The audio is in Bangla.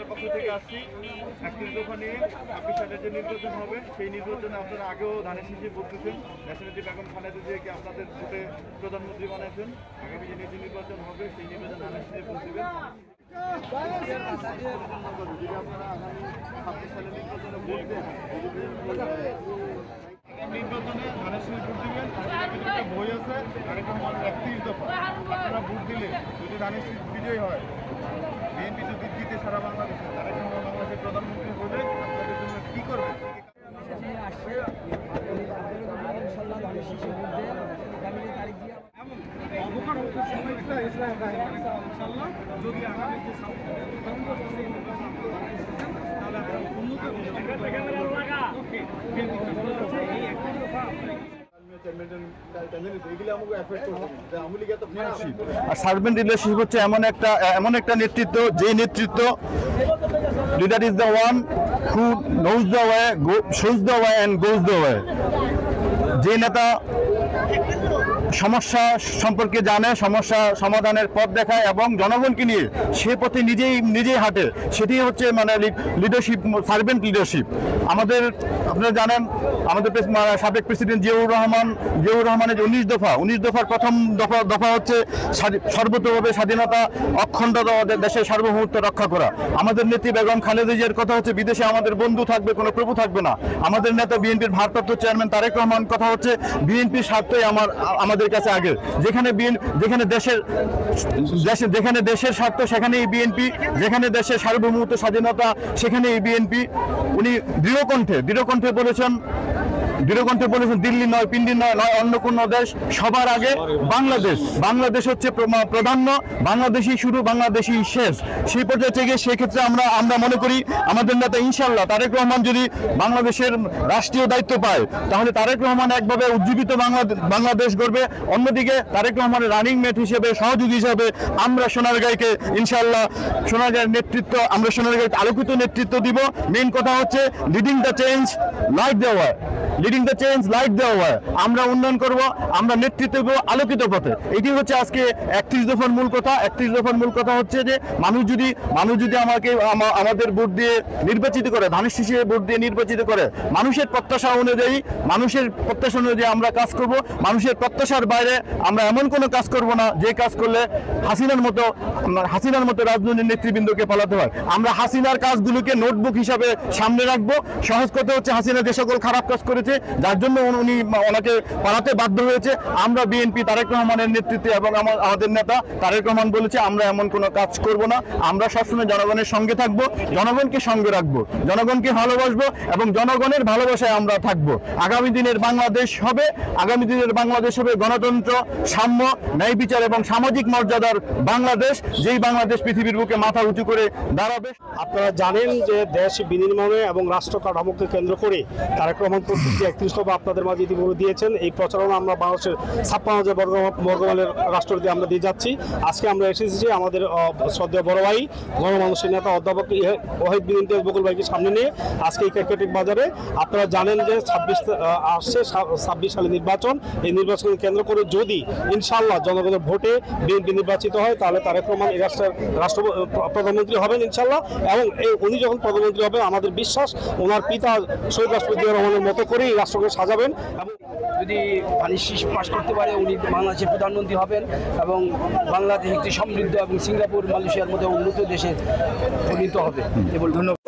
পক্ষ থেকে আসছি 31 দফা নিয়ে 26 সালে যে নির্বাচন হবে সেই নির্বাচনে আপনারা আগেও ধানের শীষে বলতেছেন ন্যাশনালিটি বেগম খালেদা জিয়াকে আপনাদের ভোটে প্রধানমন্ত্রী বানাইছেন। আগামী যে নির্বাচন হবে সেই নির্বাচন ধানের শীষে ভোট দেবেন। যদি আপনারা আগামী 26 সালে নির্বাচনে ভোট দেন, নির্বাচনে ধানের শীষে ভোট দিবেন। একটা বই আছে তারেক রহমান 31 দফা, আপনারা ভোট দিলে যদি ধানের শীষ বিজয় হয়, বিএনপি যদি জিতে সারা বাংলাদেশে তারেক রহমান বাংলাদেশের প্রধানমন্ত্রী হলে আপনাদের জন্য কি করবে? যদি আগামী সার্ভেন্ট রিলেশনশিপ হচ্ছে এমন একটা নেতৃত্ব, যে নেতৃত্ব leader is the one who knows the way, shows the way and goes the way. যে নেতা সমস্যা সম্পর্কে জানে, সমস্যা সমাধানের পথ দেখায় এবং জনগণকে নিয়ে সে পথে নিজেই হাঁটে, সেটি হচ্ছে মানে লিডারশিপ, সার্ভেন্ট লিডারশিপ। আপনারা জানেন আমাদের সাবেক প্রেসিডেন্ট জিয়াউর রহমানের 19 দফার প্রথম দফা হচ্ছে সর্বতোভাবে স্বাধীনতা, অখণ্ডতা, দেশের সার্বভৌমত্ব রক্ষা করা। আমাদের নেত্রী বেগম খালেদা জিয়ার কথা হচ্ছে বিদেশে আমাদের বন্ধু থাকবে, কোনো প্রভু থাকবে না। আমাদের নেতা বিএনপির ভারপ্রাপ্ত চেয়ারম্যান তারেক রহমান কথা হচ্ছে বিএনপির স্বার্থই আমাদের কাছে আগে। যেখানে দেশের স্বার্থ সেখানেই বিএনপি, যেখানে দেশের সার্বভৌমত্ব স্বাধীনতা সেখানেই বিএনপি। উনি দৃঢ়কণ্ঠে বলেছেন দিল্লি নয়, পিন্ডি নয়, অন্য কোন দেশ, সবার আগে বাংলাদেশ হচ্ছে প্রাধান্য, বাংলাদেশই শুরু, বাংলাদেশই শেষ। সেই পর্যায়ে থেকে সেক্ষেত্রে আমরা মনে করি আমাদের নেতা ইনশাআল্লাহ তারেক রহমান যদি বাংলাদেশের রাষ্ট্রীয় দায়িত্ব পায়, তাহলে তারেক রহমান একভাবে উজ্জীবিত বাংলাদেশ গড়বে। অন্যদিকে তারেক রহমানের রানিং মেট হিসেবে, সহযোগী হিসেবে আমরা সোনারগাঁকে ইনশাআল্লাহ সোনারগাঁকে আলোকিত নেতৃত্ব দিব। মেইন কথা হচ্ছে লিডিং দ্য চেঞ্জ লাইট দেওয়া হয়। আমরা উন্নয়ন করব, আমরা নেতৃত্ব দেব আলোকিত পথে। এটি হচ্ছে আজকে 31 দফার মূল কথা। 31 দফার মূল কথা হচ্ছে যে মানুষ যদি আমাদের ভোট দিয়ে নির্বাচিত করে, ধানের শীষে ভোট দিয়ে নির্বাচিত করে, মানুষের প্রত্যাশা অনুযায়ী আমরা কাজ করব। মানুষের প্রত্যাশার বাইরে আমরা এমন কোনো কাজ করব না যে কাজ করলে হাসিনার মতো রাজনৈতিক নেতৃবৃন্দকে পালাতে হয়। আমরা হাসিনার কাজগুলোকে নোটবুক হিসাবে সামনে রাখবো। সহজ কথা হচ্ছে হাসিনা যে সকল খারাপ কাজ করেছে, যার জন্য ওনাকে পালাতে বাধ্য হয়েছে, আমরা বিএনপি তারেক রহমানের নেতৃত্বে এবং আমাদের নেতা তারেক রহমান বলেছে আমরা এমন কোনো কাজ করব না। আমরা সবসময় জনগণের সঙ্গে থাকবো, জনগণকে সঙ্গে রাখবো, জনগণকে ভালোবাসবো এবং জনগণের ভালোবাসায় আমরা থাকবো। আগামী দিনের বাংলাদেশ হবে গণতন্ত্র, সাম্য, ন্যায় বিচার এবং সামাজিক মর্যাদার বাংলাদেশ, যেই বাংলাদেশ পৃথিবীর বুকে মাথা উঁচু করে দাঁড়াবে। আপনারা জানেন যে দেশ বিনির্মাণে এবং রাষ্ট্র কাঠামোকে কেন্দ্র করে তারেক রহমান প্রতিটি 31 দফা আপনাদের মাঝে ইতিপূর্বে দিয়েছেন। এই প্রচারণা আমরা বাংলাদেশের 56,000 বর্গমাইলের রাষ্ট্রপতি আমরা দিয়ে যাচ্ছি। আজকে আমরা এসেছি আমাদের শ্রদ্ধেয় বড় ভাই, গণমানুষের নেতা অধ্যাপক ওয়াহিদ বিন ইমতিয়াজ বকুল ভাইকে সামনে নিয়ে আজকে এই ক্রিকেটিক বাজারে আপনারা জানেন যে 26 সালে নির্বাচন। এই নির্বাচনকে কেন্দ্র করে যদি ইনশাআল্লাহ জনগণের ভোটে বিএনপি নির্বাচিত হয়, তাহলে তারেক রহমান এই রাষ্ট্র প্রধানমন্ত্রী হবেন ইনশাআল্লাহ। এবং উনি যখন প্রধানমন্ত্রী হবেন, আমাদের বিশ্বাস ওনার পিতা শহীদ রাষ্ট্রপতি জিয়াউর রহমানের মতো করে এই রাষ্ট্রকে সাজাবেন। এবং যদি ধানের শীষ পাস করতে পারে, উনি বাংলাদেশের প্রধানমন্ত্রী হবেন এবং বাংলাদেশ একটি সমৃদ্ধ এবং সিঙ্গাপুর, মালয়েশিয়ার মতো উন্নত দেশে পরিণত হবে। ধন্যবাদ।